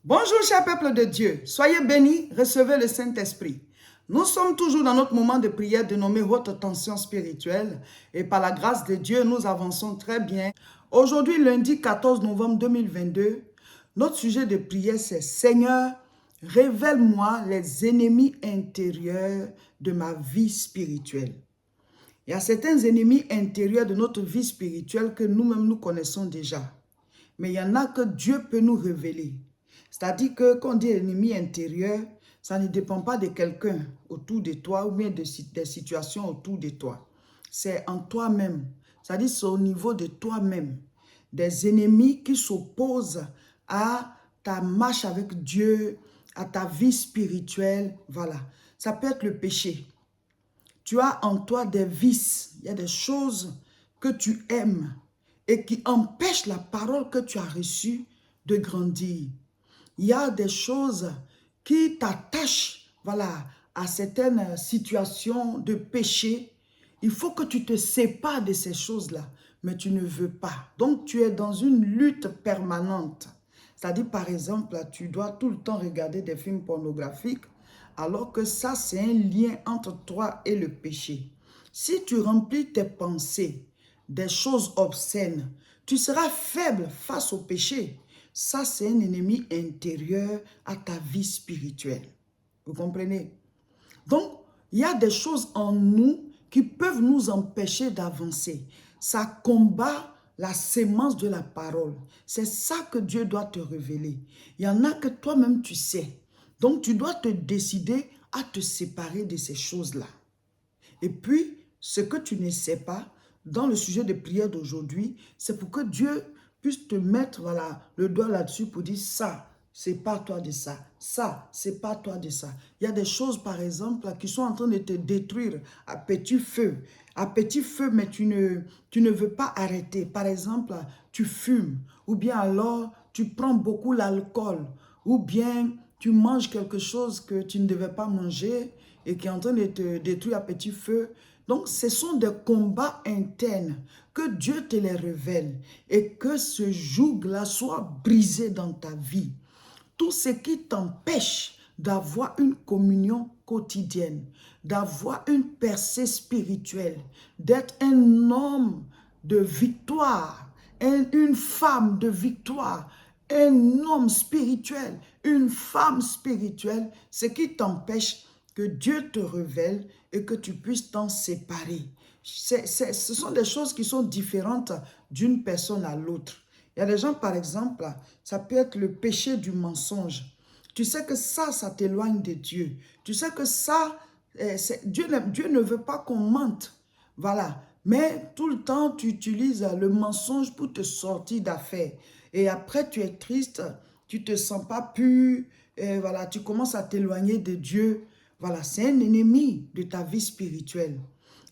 Bonjour, cher peuple de Dieu. Soyez bénis, recevez le Saint-Esprit. Nous sommes toujours dans notre moment de prière dénommé Haute Tension Spirituelle et par la grâce de Dieu, nous avançons très bien. Aujourd'hui, lundi 14 novembre 2022, notre sujet de prière c'est Seigneur, révèle-moi les ennemis intérieurs de ma vie spirituelle. Il y a certains ennemis intérieurs de notre vie spirituelle que nous-mêmes nous connaissons déjà. Mais il y en a que Dieu peut nous révéler. C'est-à-dire que quand on dit ennemi intérieur, ça ne dépend pas de quelqu'un autour de toi ou bien des situations autour de toi. C'est en toi-même. C'est-à-dire c'est au niveau de toi-même. Des ennemis qui s'opposent à ta marche avec Dieu, à ta vie spirituelle. Voilà. Ça peut être le péché. Tu as en toi des vices. Il y a des choses que tu aimes et qui empêchent la parole que tu as reçue de grandir. Il y a des choses qui t'attachent, voilà, à certaines situations de péché. Il faut que tu te sépares de ces choses-là, mais tu ne veux pas. Donc, tu es dans une lutte permanente. C'est-à-dire, par exemple, tu dois tout le temps regarder des films pornographiques, alors que ça, c'est un lien entre toi et le péché. Si tu remplis tes pensées des choses obscènes, tu seras faible face au péché. Ça, c'est un ennemi intérieur à ta vie spirituelle. Vous comprenez? Donc, il y a des choses en nous qui peuvent nous empêcher d'avancer. Ça combat la sémence de la parole. C'est ça que Dieu doit te révéler. Il y en a que toi-même tu sais. Donc, tu dois te décider à te séparer de ces choses-là. Et puis, ce que tu ne sais pas, dans le sujet de prière d'aujourd'hui, c'est pour que Dieu puisse te mettre voilà, le doigt là-dessus pour dire ça, c'est pas toi de ça. Ça, c'est pas toi de ça. Il y a des choses, par exemple, qui sont en train de te détruire à petit feu. À petit feu, mais tu ne veux pas arrêter. Par exemple, tu fumes, ou bien alors tu prends beaucoup l'alcool, ou bien tu manges quelque chose que tu ne devais pas manger et qui est en train de te détruire à petit feu. Donc, ce sont des combats internes que Dieu te les révèle et que ce joug-là soit brisé dans ta vie. Tout ce qui t'empêche d'avoir une communion quotidienne, d'avoir une percée spirituelle, d'être un homme de victoire, une femme de victoire, un homme spirituel, une femme spirituelle, ce qui t'empêche que Dieu te révèle et que tu puisses t'en séparer. Ce sont des choses qui sont différentes d'une personne à l'autre. Il y a des gens, par exemple, ça peut être le péché du mensonge. Tu sais que ça t'éloigne de Dieu. Tu sais que ça, Dieu ne veut pas qu'on mente. Voilà. Mais tout le temps, tu utilises le mensonge pour te sortir d'affaires. Et après, tu es triste, tu te sens pas pur, et voilà, tu commences à t'éloigner de Dieu. Voilà, c'est un ennemi de ta vie spirituelle.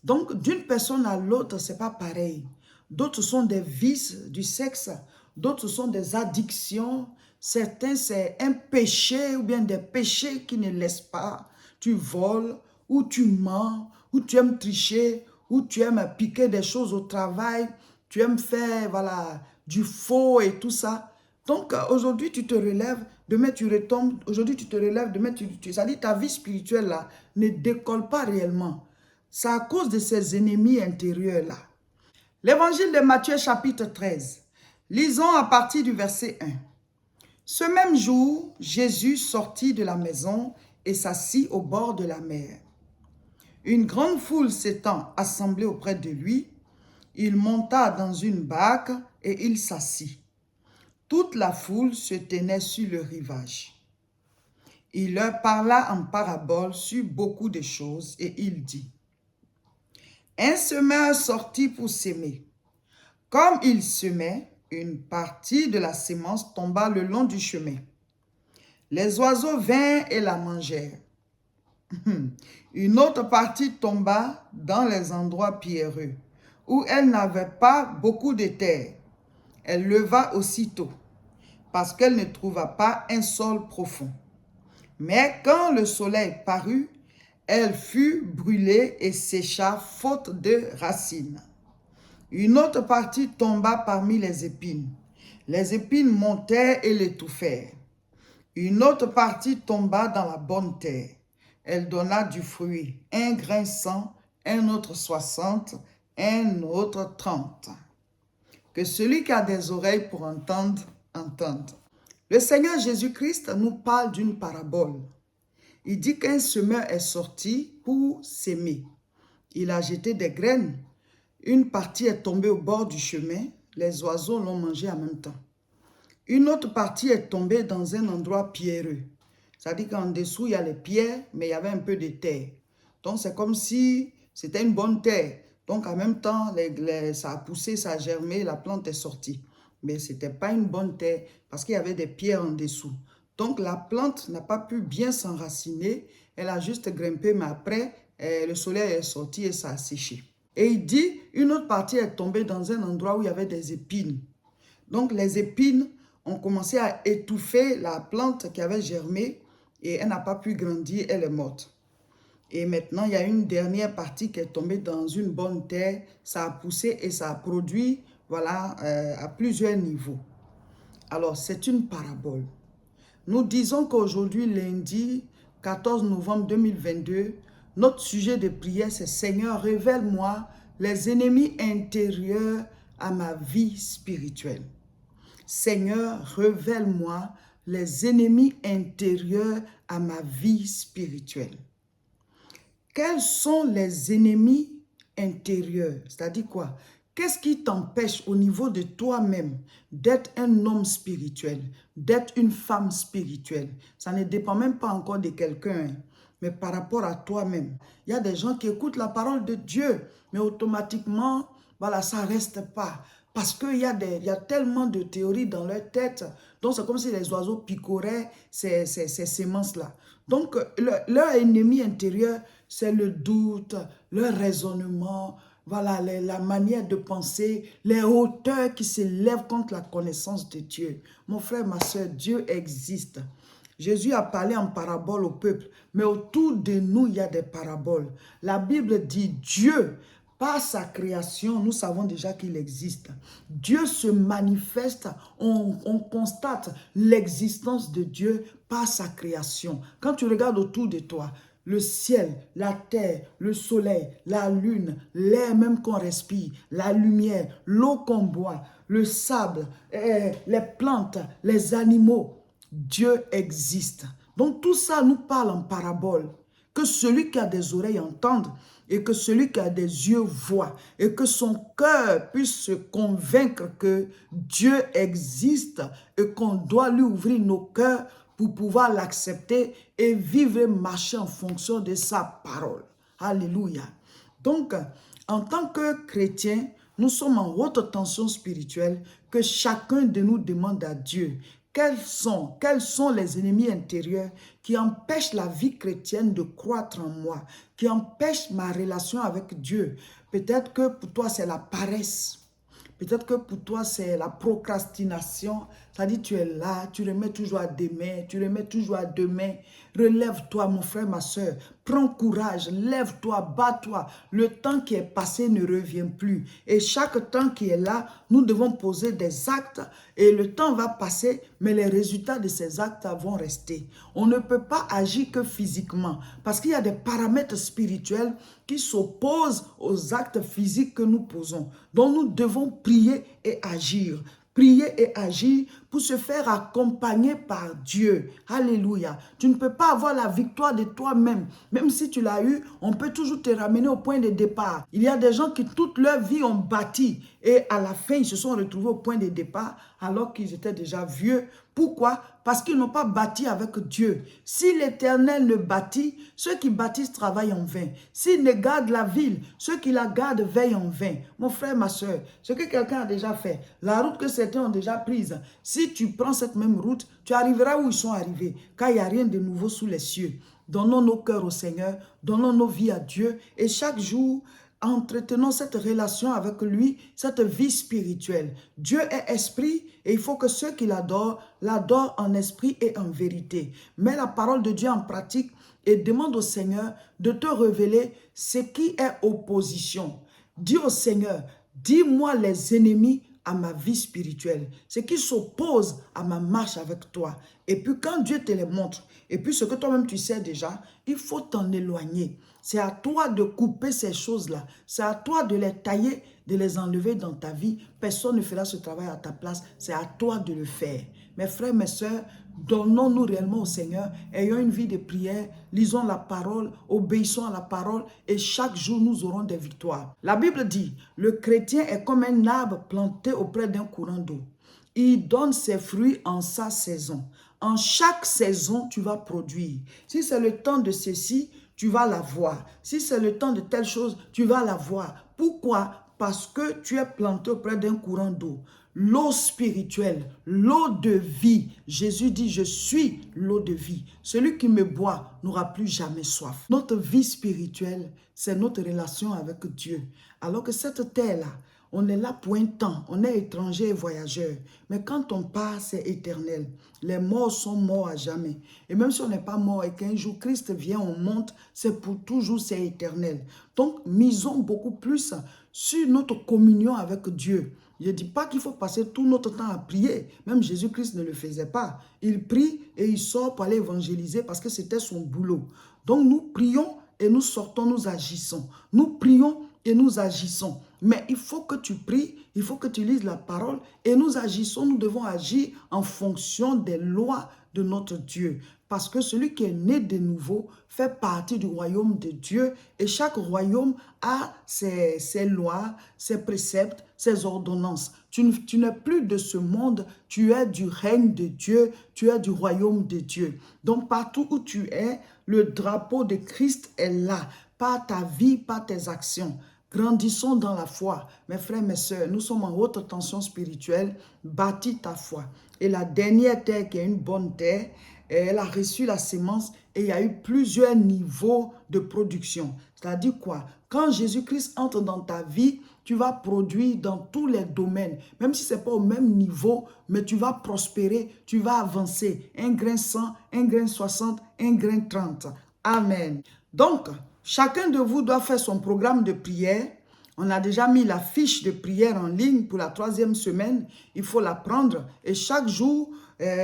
Donc, d'une personne à l'autre, c'est pas pareil. D'autres sont des vices du sexe, d'autres sont des addictions. Certains, c'est un péché ou bien des péchés qui ne laissent pas. Tu voles, ou tu mens, ou tu aimes tricher, ou tu aimes piquer des choses au travail, tu aimes faire voilà, du faux et tout ça. Donc, aujourd'hui, tu te relèves, demain, tu retombes. Aujourd'hui, tu te relèves, demain, ça dit ta vie spirituelle, là, ne décolle pas réellement. C'est à cause de ces ennemis intérieurs-là. L'évangile de Matthieu, chapitre 13. Lisons à partir du verset 1. Ce même jour, Jésus sortit de la maison et s'assit au bord de la mer. Une grande foule s'étant assemblée auprès de lui, il monta dans une barque et il s'assit. Toute la foule se tenait sur le rivage. Il leur parla en parabole sur beaucoup de choses et il dit, « Un semeur sortit pour s'aimer. Comme il semait, une partie de la semence tomba le long du chemin. Les oiseaux vinrent et la mangèrent. Une autre partie tomba dans les endroits pierreux, où elle n'avait pas beaucoup de terre. Elle leva aussitôt, parce qu'elle ne trouva pas un sol profond. Mais quand le soleil parut, elle fut brûlée et sécha faute de racines. Une autre partie tomba parmi les épines. Les épines montèrent et l'étouffèrent. Une autre partie tomba dans la bonne terre. Elle donna du fruit, un grain 100, un autre 60, un autre 30. Que celui qui a des oreilles pour entendre, entende. Le Seigneur Jésus-Christ nous parle d'une parabole. Il dit qu'un semeur est sorti pour s'aimer. Il a jeté des graines. Une partie est tombée au bord du chemin. Les oiseaux l'ont mangée en même temps. Une autre partie est tombée dans un endroit pierreux. C'est-à-dire qu'en dessous, il y a les pierres, mais il y avait un peu de terre. Donc, c'est comme si c'était une bonne terre. Donc, en même temps, ça a poussé, ça a germé, la plante est sortie. Mais ce n'était pas une bonne terre parce qu'il y avait des pierres en dessous. Donc, la plante n'a pas pu bien s'enraciner. Elle a juste grimpé, mais après, le soleil est sorti et ça a séché. Et il dit, une autre partie est tombée dans un endroit où il y avait des épines. Donc, les épines ont commencé à étouffer la plante qui avait germé et elle n'a pas pu grandir, elle est morte. Et maintenant, il y a une dernière partie qui est tombée dans une bonne terre. Ça a poussé et ça a produit, voilà, à plusieurs niveaux. Alors, c'est une parabole. Nous disons qu'aujourd'hui, lundi 14 novembre 2022, notre sujet de prière, c'est « Seigneur, révèle-moi les ennemis intérieurs à ma vie spirituelle. » Seigneur, révèle-moi les ennemis intérieurs à ma vie spirituelle. Quels sont les ennemis intérieurs? C'est-à-dire quoi? Qu'est-ce qui t'empêche au niveau de toi-même d'être un homme spirituel, d'être une femme spirituelle? Ça ne dépend même pas encore de quelqu'un, mais par rapport à toi-même. Il y a des gens qui écoutent la parole de Dieu, mais automatiquement, voilà, ça ne reste pas. Parce qu'il y a tellement de théories dans leur tête. Donc, c'est comme si les oiseaux picoraient ces semences-là. Donc, leur ennemi intérieur, c'est le doute, le raisonnement, voilà, la manière de penser, les hauteurs qui s'élèvent contre la connaissance de Dieu. Mon frère, ma soeur, Dieu existe. Jésus a parlé en parabole au peuple, mais autour de nous, il y a des paraboles. La Bible dit Dieu, par sa création, nous savons déjà qu'il existe. Dieu se manifeste, on constate l'existence de Dieu par sa création. Quand tu regardes autour de toi, le ciel, la terre, le soleil, la lune, l'air même qu'on respire, la lumière, l'eau qu'on boit, le sable, les plantes, les animaux, Dieu existe. Donc tout ça nous parle en parabole. Que celui qui a des oreilles entende et que celui qui a des yeux voit et que son cœur puisse se convaincre que Dieu existe et qu'on doit lui ouvrir nos cœurs pour pouvoir l'accepter et vivre et marcher en fonction de sa parole. Alléluia. Donc, en tant que chrétien, nous sommes en haute tension spirituelle que chacun de nous demande à Dieu. Quels sont les ennemis intérieurs qui empêchent la vie chrétienne de croître en moi, qui empêchent ma relation avec Dieu? Peut-être que pour toi, c'est la paresse. Peut-être que pour toi, c'est la procrastination. C'est-à-dire, tu es là, tu remets toujours à demain, tu remets toujours à demain. Relève-toi, mon frère, ma soeur. Prends courage, lève-toi, bats-toi. Le temps qui est passé ne revient plus. Et chaque temps qui est là, nous devons poser des actes. Et le temps va passer, mais les résultats de ces actes vont rester. On ne peut pas agir que physiquement. Parce qu'il y a des paramètres spirituels qui s'opposent aux actes physiques que nous posons. Donc nous devons prier et agir. Prier et agir pour se faire accompagner par Dieu. Alléluia. Tu ne peux pas avoir la victoire de toi-même. Même si tu l'as eu, on peut toujours te ramener au point de départ. Il y a des gens qui toute leur vie ont bâti et à la fin, ils se sont retrouvés au point de départ alors qu'ils étaient déjà vieux. Pourquoi? Parce qu'ils n'ont pas bâti avec Dieu. Si l'Éternel ne bâtit, ceux qui bâtissent travaillent en vain. S'il ne garde la ville, ceux qui la gardent veillent en vain. Mon frère, ma soeur, ce que quelqu'un a déjà fait, la route que certains ont déjà prise, si tu prends cette même route, tu arriveras où ils sont arrivés, car il n'y a rien de nouveau sous les cieux. Donnons nos cœurs au Seigneur, donnons nos vies à Dieu et chaque jour, entretenons cette relation avec lui, cette vie spirituelle. Dieu est esprit et il faut que ceux qui l'adorent en esprit et en vérité. Mets la parole de Dieu en pratique et demande au Seigneur de te révéler ce qui est opposition. Dis au Seigneur, dis-moi les ennemis à ma vie spirituelle, ce qui s'oppose à ma marche avec toi. Et puis quand Dieu te les montre, et puis ce que toi-même tu sais déjà, il faut t'en éloigner. C'est à toi de couper ces choses-là. C'est à toi de les tailler, de les enlever dans ta vie. Personne ne fera ce travail à ta place. C'est à toi de le faire. Mes frères, mes sœurs, donnons-nous réellement au Seigneur. Ayons une vie de prière. Lisons la parole. Obéissons à la parole. Et chaque jour, nous aurons des victoires. La Bible dit, le chrétien est comme un arbre planté auprès d'un courant d'eau. Il donne ses fruits en sa saison. En chaque saison, tu vas produire. Si c'est le temps de ceci, tu vas l'avoir. Si c'est le temps de telle chose, tu vas l'avoir. Pourquoi? Parce que tu es planté auprès d'un courant d'eau. L'eau spirituelle, l'eau de vie. Jésus dit, je suis l'eau de vie. Celui qui me boit n'aura plus jamais soif. Notre vie spirituelle, c'est notre relation avec Dieu. Alors que cette terre-là, on est là pour un temps, on est étranger et voyageur. Mais quand on part, c'est éternel. Les morts sont morts à jamais. Et même si on n'est pas mort et qu'un jour Christ vient, on monte, c'est pour toujours, c'est éternel. Donc, misons beaucoup plus sur notre communion avec Dieu. Je ne dis pas qu'il faut passer tout notre temps à prier. Même Jésus-Christ ne le faisait pas. Il prie et il sort pour aller évangéliser parce que c'était son boulot. Donc, nous prions et nous sortons, nous agissons. Nous prions et nous agissons. Mais il faut que tu pries, il faut que tu lises la parole et nous agissons, nous devons agir en fonction des lois de notre Dieu. Parce que celui qui est né de nouveau fait partie du royaume de Dieu et chaque royaume a ses lois, ses préceptes, ses ordonnances. Tu n'es plus de ce monde, tu es du règne de Dieu, tu es du royaume de Dieu. Donc partout où tu es, le drapeau de Christ est là, par ta vie, par tes actions. Grandissons dans la foi. Mes frères, mes sœurs, nous sommes en haute tension spirituelle. Bâtis ta foi. Et la dernière terre qui est une bonne terre, elle a reçu la sémence et il y a eu plusieurs niveaux de production. C'est-à-dire quoi? Quand Jésus-Christ entre dans ta vie, tu vas produire dans tous les domaines. Même si ce n'est pas au même niveau, mais tu vas prospérer, tu vas avancer. Un grain 100, un grain 60, un grain 30. Amen. Donc, chacun de vous doit faire son programme de prière. On a déjà mis la fiche de prière en ligne pour la 3e semaine. Il faut la prendre et chaque jour,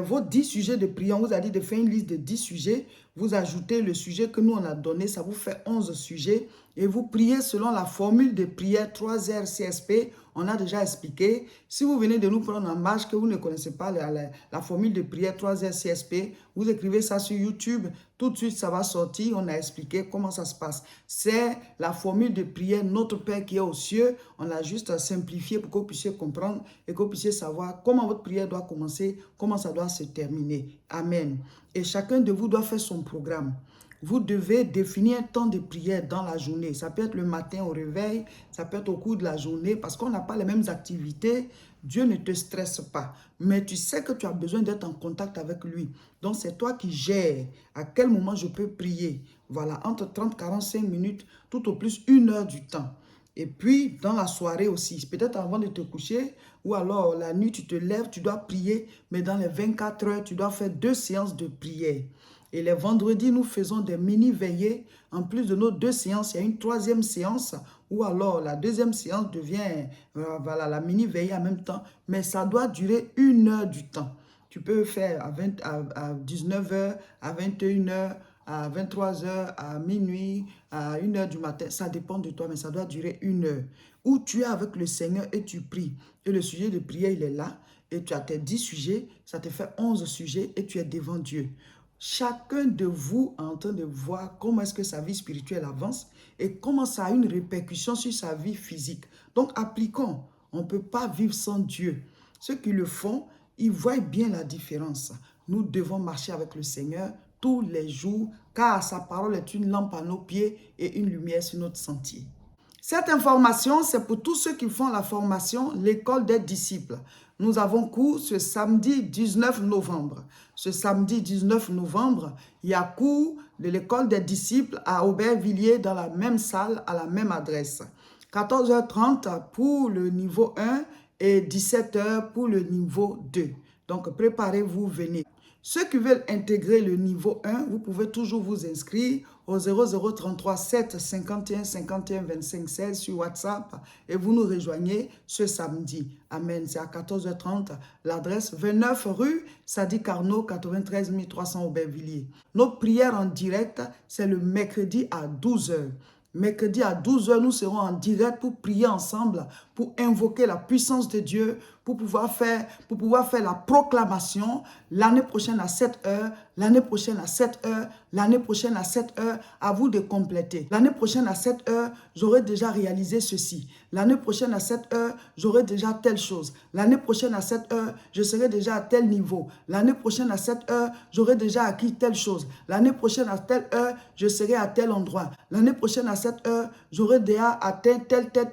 vos 10 sujets de prière, on vous a dit de faire une liste de 10 sujets. Vous ajoutez le sujet que nous on a donné, ça vous fait 11 sujets. Et vous priez selon la formule de prière 3R CSP. On a déjà expliqué. Si vous venez de nous prendre en marche, que vous ne connaissez pas la formule de prière 3R CSP, vous écrivez ça sur YouTube. Tout de suite, ça va sortir. On a expliqué comment ça se passe. C'est la formule de prière Notre Père qui est aux cieux. On a juste simplifié pour que vous puissiez comprendre et que vous puissiez savoir comment votre prière doit commencer, comment ça doit se terminer. Amen. Et chacun de vous doit faire son programme. Vous devez définir un temps de prière dans la journée. Ça peut être le matin au réveil, ça peut être au cours de la journée parce qu'on n'a pas les mêmes activités. Dieu ne te stresse pas, mais tu sais que tu as besoin d'être en contact avec lui. Donc, c'est toi qui gères à quel moment je peux prier. Voilà, entre 30 et 45 minutes, tout au plus 1 heure du temps. Et puis, dans la soirée aussi, peut-être avant de te coucher, ou alors la nuit, tu te lèves, tu dois prier, mais dans les 24 heures, tu dois faire 2 séances de prière. Et les vendredis, nous faisons des mini-veillées. En plus de nos 2 séances, il y a une 3e séance ou alors la 2e séance devient voilà, la mini-veillée en même temps. Mais ça doit durer 1 heure du temps. Tu peux faire à 19 h, à 21 h, à 23 h, à minuit, à 1 h du matin. Ça dépend de toi, mais ça doit durer 1 heure. Où tu es avec le Seigneur et tu pries. Et le sujet de prière, il est là. Et tu as tes 10 sujets, ça te fait 11 sujets et tu es devant Dieu. Chacun de vous est en train de voir comment est-ce que sa vie spirituelle avance et comment ça a une répercussion sur sa vie physique. Donc, appliquons. On ne peut pas vivre sans Dieu. Ceux qui le font, ils voient bien la différence. Nous devons marcher avec le Seigneur tous les jours, car sa parole est une lampe à nos pieds et une lumière sur notre sentier. Cette information, c'est pour tous ceux qui font la formation, l'école des disciples. Nous avons cours ce samedi 19 novembre. Ce samedi 19 novembre, il y a cours de l'école des disciples à Aubervilliers dans la même salle, à la même adresse. 14 h 30 pour le niveau 1 et 17 h pour le niveau 2. Donc, préparez-vous, venez. Ceux qui veulent intégrer le niveau 1, vous pouvez toujours vous inscrire au 0033 7 51 51 25 16 sur WhatsApp et vous nous rejoignez ce samedi. Amen. C'est à 14h30. L'adresse 29 rue Sadi Carnot, 93 300 Aubervilliers. Nos prières en direct, c'est le mercredi à 12h. Mercredi à 12h, nous serons en direct pour prier ensemble, pour invoquer la puissance de Dieu, pour pouvoir faire la proclamation l'année prochaine à 7h, l'année prochaine à 7h, l'année prochaine à 7h, à vous de compléter. L'année prochaine à 7h, j'aurai déjà réalisé ceci. L'année prochaine à 7h, j'aurai déjà telle chose. L'année prochaine à 7h, je serai déjà à tel niveau. L'année prochaine à 7h, j'aurai déjà acquis telle chose. L'année prochaine à telle heure, je serai à tel endroit. L'année prochaine à 7h, j'aurai déjà atteint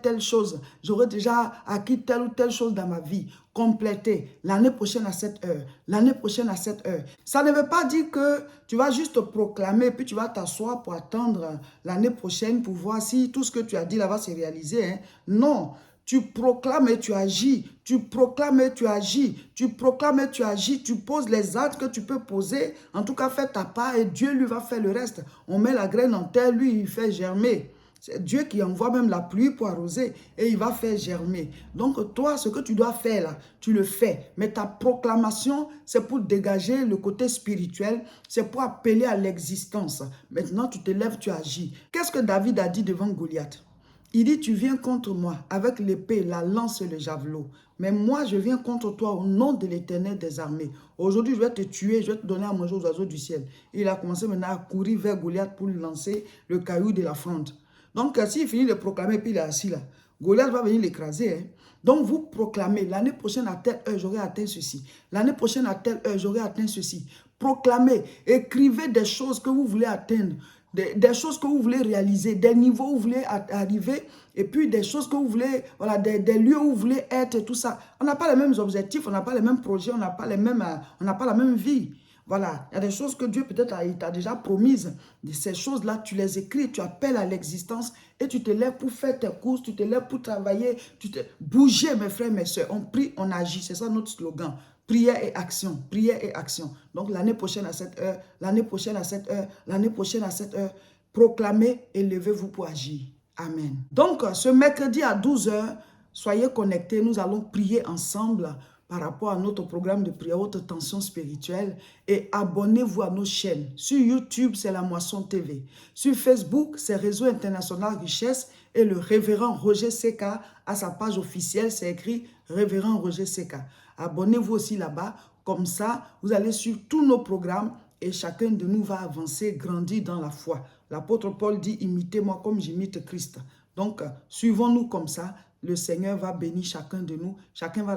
telle chose. J'aurai déjà acquis telle ou telle chose dans ma vie. Compléter l'année prochaine à 7h, l'année prochaine à 7h. Ça ne veut pas dire que tu vas juste proclamer puis tu vas t'asseoir pour attendre l'année prochaine pour voir si tout ce que tu as dit là va se réaliser. Hein. Non, tu proclames et tu agis, tu proclames et tu agis, tu proclames et tu agis, tu poses les actes que tu peux poser. En tout cas, fais ta part et Dieu lui va faire le reste. On met la graine en terre, lui il fait germer. C'est Dieu qui envoie même la pluie pour arroser et il va faire germer. Donc toi, ce que tu dois faire là, tu le fais. Mais ta proclamation, c'est pour dégager le côté spirituel, c'est pour appeler à l'existence. Maintenant, tu te lèves, tu agis. Qu'est-ce que David a dit devant Goliath? Il dit, tu viens contre moi avec l'épée, la lance et le javelot. Mais moi, je viens contre toi au nom de l'Éternel des armées. Aujourd'hui, je vais te tuer, je vais te donner à manger aux oiseaux du ciel. Il a commencé maintenant à courir vers Goliath pour lui lancer le caillou de la fronte. Donc, s'il finit de proclamer, puis il est assis là, Goliath va venir l'écraser. Hein. Donc, vous proclamez, l'année prochaine à telle heure, j'aurai atteint ceci. L'année prochaine à telle heure, j'aurai atteint ceci. Proclamez, écrivez des choses que vous voulez atteindre, des choses que vous voulez réaliser, des niveaux où vous voulez arriver, et puis des choses que vous voulez, voilà, des lieux où vous voulez être, et tout ça. On n'a pas les mêmes objectifs, on n'a pas les mêmes projets, on n'a pas la même vie. Voilà, il y a des choses que Dieu peut-être t'a déjà promises. De ces choses-là, tu les écris, tu appelles à l'existence et tu te lèves pour faire tes courses, tu te lèves pour travailler, bouger mes frères, mes soeurs. On prie, on agit, c'est ça notre slogan. Prière et action, prière et action. Donc l'année prochaine à cette heure, l'année prochaine à cette heure, l'année prochaine à cette heure, proclamez et levez-vous pour agir. Amen. Donc ce mercredi à 12h, soyez connectés, nous allons prier ensemble par rapport à notre programme de prière haute tension spirituelle et abonnez-vous à nos chaînes. Sur YouTube, c'est La Moisson TV. Sur Facebook, c'est Réseau International Richesse et le révérend Roger Seka à sa page officielle, c'est écrit Révérend Roger Seka. Abonnez-vous aussi là-bas, comme ça, vous allez suivre tous nos programmes et chacun de nous va avancer, grandir dans la foi. L'apôtre Paul dit, imitez-moi comme j'imite Christ. Donc, suivons-nous comme ça. Le Seigneur va bénir chacun de nous. Chacun va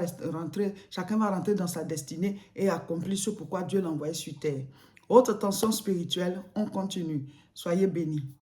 rentrer dans sa destinée et accomplir ce pourquoi Dieu l'a envoyé sur terre. Haute tension spirituelle, on continue. Soyez bénis.